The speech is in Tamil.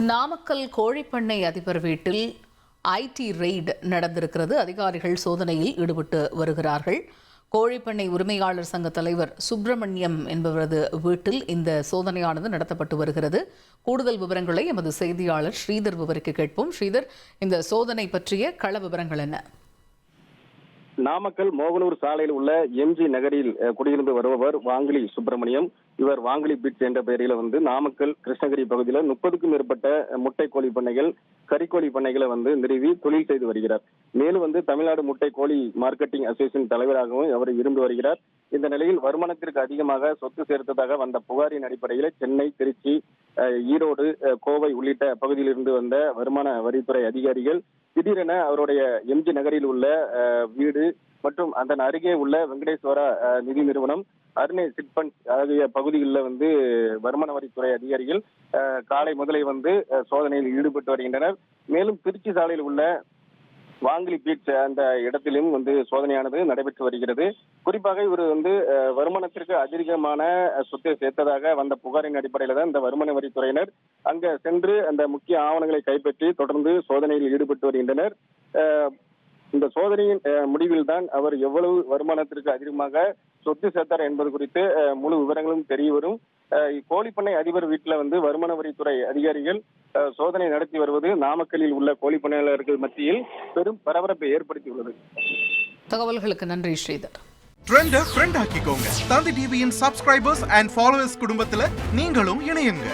நாமக்கல் கோழிப்பண்ணை அதிபர் வீட்டில் ஐடி ரெய்டு நடந்திருக்கிறது. அதிகாரிகள் சோதனையில் ஈடுபட்டு வருகிறார்கள். கோழிப்பண்ணை உரிமையாளர் சங்க தலைவர் சுப்பிரமணியம் என்பவரது வீட்டில் இந்த சோதனையானது நடத்தப்பட்டு வருகிறது. கூடுதல் விவரங்களை எமது செய்தியாளர் ஸ்ரீதர் விவரிக்க கேட்போம். ஸ்ரீதர், இந்த சோதனை பற்றிய கள விவரங்கள் என்ன? நாமக்கல் மோகனூர் சாலையில் உள்ள எம்ஜி நகரில் குடியிருந்து வருபவர் வாங்கிலி சுப்பிரமணியம். இவர் வாங்கிலி பீச் என்ற பெயரில் நாமக்கல் கிருஷ்ணகிரி பகுதியில் 30க்கும் மேற்பட்ட முட்டை கோழி பண்ணைகள், கறிக்கோழி பண்ணைகளை நிறுவி தொழில் செய்து வருகிறார். மேலும் தமிழ்நாடு முட்டை கோழி மார்க்கெட்டிங் அசோசியேஷன் தலைவராகவும் அவர் இருந்து வருகிறார். இந்த நிலையில் வருமானத்திற்கு அதிகமாக சொத்து சேர்த்ததாக வந்த புகாரின் அடிப்படையில் சென்னை, திருச்சி, ஈரோடு, கோவை உள்ளிட்ட பகுதியிலிருந்து வந்த வருமான வரித்துறை அதிகாரிகள் திடீரென அவருடைய எம்ஜி நகரில் உள்ள வீடு மற்றும் அதன் அருகே உள்ள வெங்கடேஸ்வரா நிதி நிறுவனம், அருணை சிட்பண்ட் ஆகிய பகுதிகளில் வருமான வரித்துறை அதிகாரிகள் காலை முதலே சோதனையில் ஈடுபட்டு வருகின்றனர். மேலும் திருச்சி சாலையில் உள்ள வாங்கிலி பீச் அந்த இடத்திலும் சோதனையானது நடைபெற்று வருகிறது. குறிப்பாக இவர் வருமானத்திற்கு அதிகமான சொத்தை சேர்த்ததாக வந்த புகாரின் அடிப்படையில் தான் இந்த வருமான வரித்துறையினர் அங்க சென்று அந்த முக்கிய ஆவணங்களை கைப்பற்றி தொடர்ந்து சோதனையில் ஈடுபட்டு வருகின்றனர். இந்த சோதனையின் முடிவில் தான் அவர் எவ்வளவு வருமானத்திற்கு அதிகமாக சொத்து சேர்த்தார் என்பது குறித்து முழு விவரங்களும் தெரிய வரும். கோழிப்பண்ணை அதிபர் வீட்டில் வருமான வரித்துறை அதிகாரிகள் சோதனை நடத்தி வருவது நாமக்கல்லில் உள்ள கோழிப்பண்ணையாளர்கள் மத்தியில் பெரும் பரபரப்பை ஏற்படுத்தியுள்ளது. தகவல்களுக்கு நன்றி ஸ்ரீதர். ட்ரெண்ட ஃப்ரெண்ட் ஆக்கிக்கோங்க. தந்தி டிவியின் சப்ஸ்கிரைபர்ஸ் அண்ட் ஃபாலோவர்ஸ் குடும்பத்துல நீங்களும் இணையுங்க.